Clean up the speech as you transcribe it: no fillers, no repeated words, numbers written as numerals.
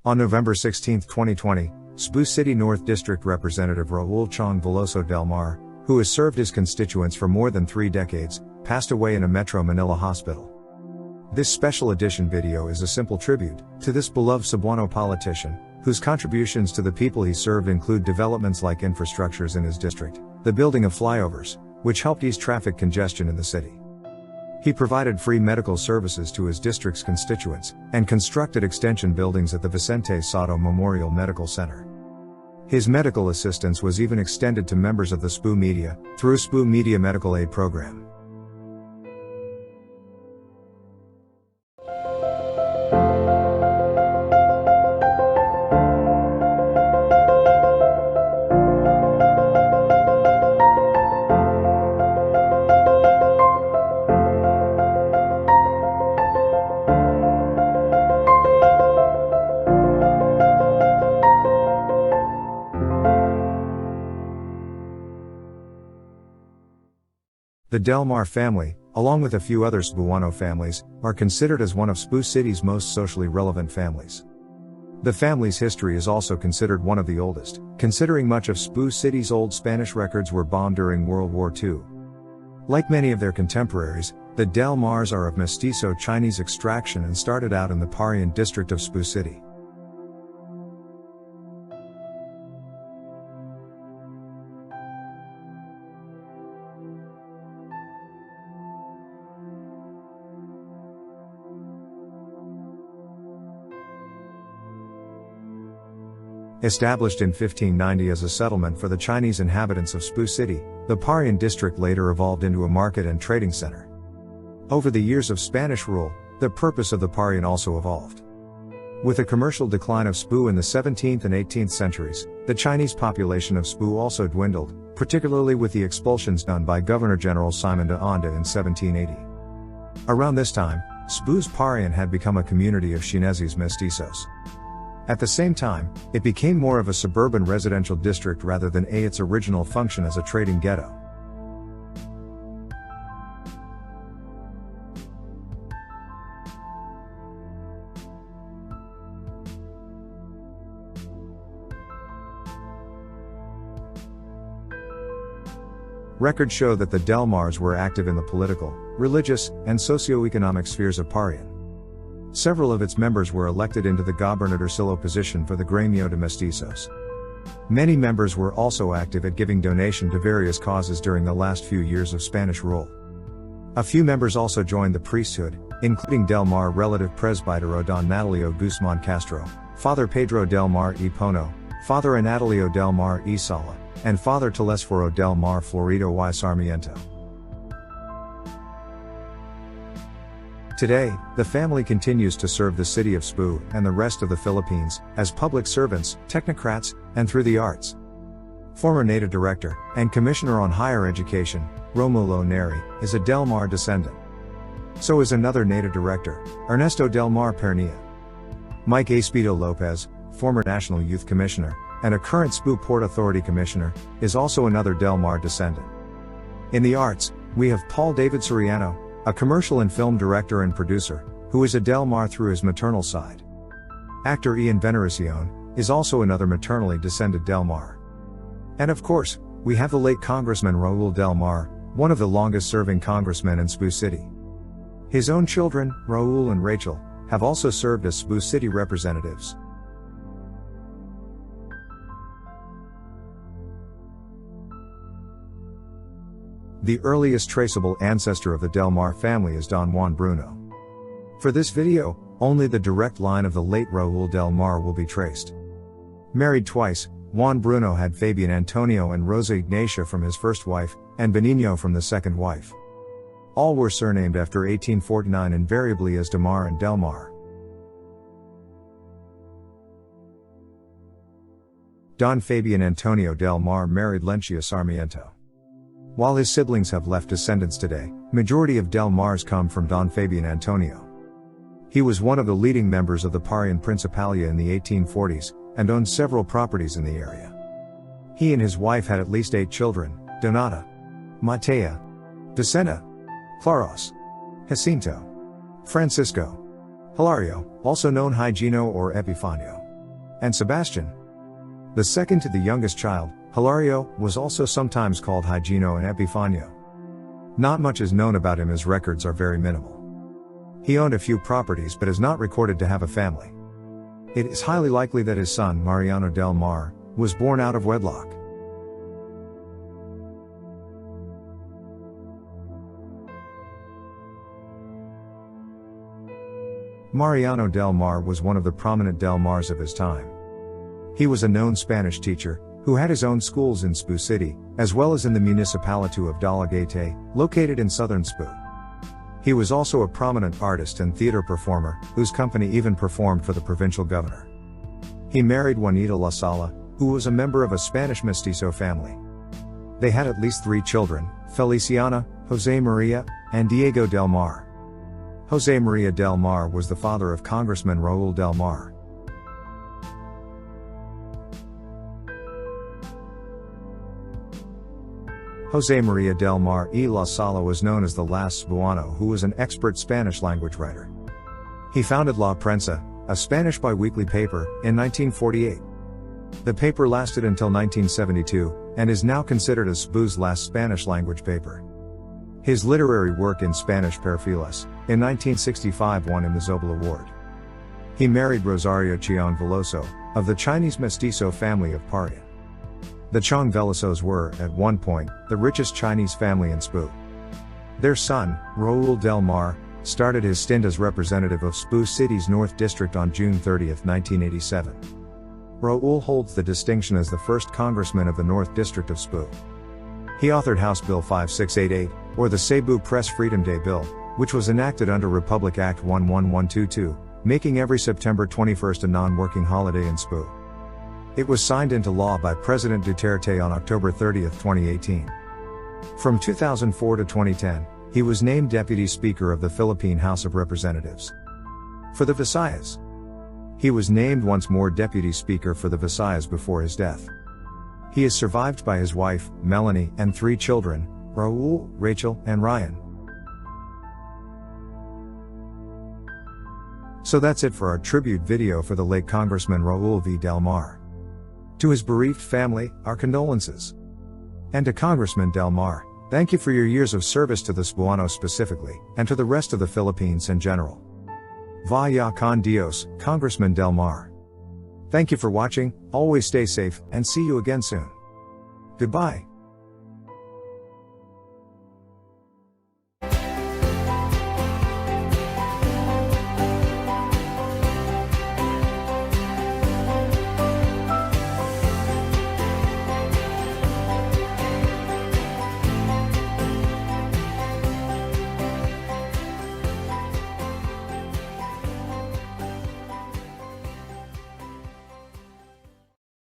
On November 16, 2020, Cebu City North District Representative Raul Del Mar, who has served his constituents for more than 3 decades, passed away in a Metro Manila hospital. This special edition video is a simple tribute to this beloved Cebuano politician, whose contributions to the people he served include developments like infrastructures in his district, the building of flyovers, which helped ease traffic congestion in the city. He provided free medical services to his district's constituents, and constructed extension buildings at the Vicente Soto Memorial Medical Center. His medical assistance was even extended to members of the Cebu media, through Cebu Media Medical Aid Program. The Del Mar family, along with a few other Cebuano families, are considered as one of Cebu City's most socially relevant families. The family's history is also considered one of the oldest, considering much of Cebu City's old Spanish records were bombed during World War II. Like many of their contemporaries, the Del Mars are of mestizo Chinese extraction and started out in the Parian district of Cebu City. Established in 1590 as a settlement for the Chinese inhabitants of Cebu City, the Parian district later evolved into a market and trading center. Over the years of Spanish rule, the purpose of the Parian also evolved. With a commercial decline of Cebu in the 17th and 18th centuries, the Chinese population of Cebu also dwindled, particularly with the expulsions done by Governor-General Simon de Anda in 1780. Around this time, Cebu's Parian had become a community of Xineses mestizos. At the same time, it became more of a suburban residential district rather than its original function as a trading ghetto. Records show that the Del Mars were active in the political, religious, and socio-economic spheres of Parian. Several of its members were elected into the gobernadorcillo position for the Gremio de Mestizos. Many members were also active at giving donation to various causes during the last few years of Spanish rule. A few members also joined the priesthood, including Del Mar relative presbytero Don Natalio Guzman Castro, Father Pedro Del Mar y Pono, Father Anatalio Del Mar y Sala, and Father Telesforo Del Mar Florido y Sarmiento. Today, the family continues to serve the city of Cebu and the rest of the Philippines, as public servants, technocrats, and through the arts. Former NATA Director, and Commissioner on Higher Education, Romulo Neri, is a Del Mar descendant. So is another NATA Director, Ernesto Del Mar Pernia. Mike Acebedo Lopez, former National Youth Commissioner, and a current Cebu Port Authority Commissioner, is also another Del Mar descendant. In the arts, we have Paul David Soriano, a commercial and film director and producer, who is a Del Mar through his maternal side. Actor Ian Veneracion is also another maternally descended Del Mar. And of course, we have the late Congressman Raul Del Mar, one of the longest serving congressmen in Cebu City. His own children, Raul and Rachel, have also served as Cebu City representatives. The earliest traceable ancestor of the Del Mar family is Don Juan Bruno. For this video, only the direct line of the late Raul Del Mar will be traced. Married twice, Juan Bruno had Fabian Antonio and Rosa Ignacia from his first wife, and Benigno from the second wife. All were surnamed after 1849 invariably as De Mar and Del Mar. Don Fabian Antonio Del Mar married Lencia Sarmiento. While his siblings have left descendants today, majority of Del Mars come from Don Fabian Antonio. He was one of the leading members of the Parian Principalia in the 1840s, and owned several properties in the area. He and his wife had at least 8 children: Donata, Matea, Vicenta, Claros, Jacinto, Francisco, Hilario, also known Higino or Epifanio, and Sebastian. The second to the youngest child, Hilario, was also sometimes called Higino and Epifanio. Not much is known about him as records are very minimal. He owned a few properties but is not recorded to have a family. It is highly likely that his son, Mariano Del Mar, was born out of wedlock. Mariano Del Mar was one of the prominent Del Mars of his time. He was a known Spanish teacher, who had his own schools in Cebu City, as well as in the municipality of Dalagete, located in southern Cebu. He was also a prominent artist and theater performer, whose company even performed for the provincial governor. He married Juanita La Sala, who was a member of a Spanish mestizo family. They had at least 3 children, Feliciana, Jose Maria, and Diego Del Mar. Jose Maria Del Mar was the father of Congressman Raul Del Mar. Jose Maria Del Mar y La Sala was known as the last Cebuano who was an expert Spanish language writer. He founded La Prensa, a Spanish biweekly paper, in 1948. The paper lasted until 1972, and is now considered as Cebu's last Spanish language paper. His literary work in Spanish Perfiles, in 1965 won him the Zobel Award. He married Rosario Chiang Veloso, of the Chinese mestizo family of Parian. The Chiang Velosos were, at one point, the richest Chinese family in Cebu. Their son, Raul Del Mar, started his stint as representative of Cebu City's North District on June 30, 1987. Raul holds the distinction as the first congressman of the North District of Cebu. He authored House Bill 5688, or the Cebu Press Freedom Day Bill, which was enacted under Republic Act 11122, making every September 21 a non-working holiday in Cebu. It was signed into law by President Duterte on October 30, 2018. From 2004 to 2010, he was named Deputy Speaker of the Philippine House of Representatives. For the Visayas, he was named once more Deputy Speaker for the Visayas before his death. He is survived by his wife, Melanie, and 3 children, Raul, Rachel, and Ryan. So that's it for our tribute video for the late Congressman Raul V. Del Mar. To his bereaved family, our condolences. And to Congressman Del Mar, thank you for your years of service to the Cebuano specifically, and to the rest of the Philippines in general. Vaya con Dios, Congressman Del Mar. Thank you for watching, always stay safe, and see you again soon. Goodbye.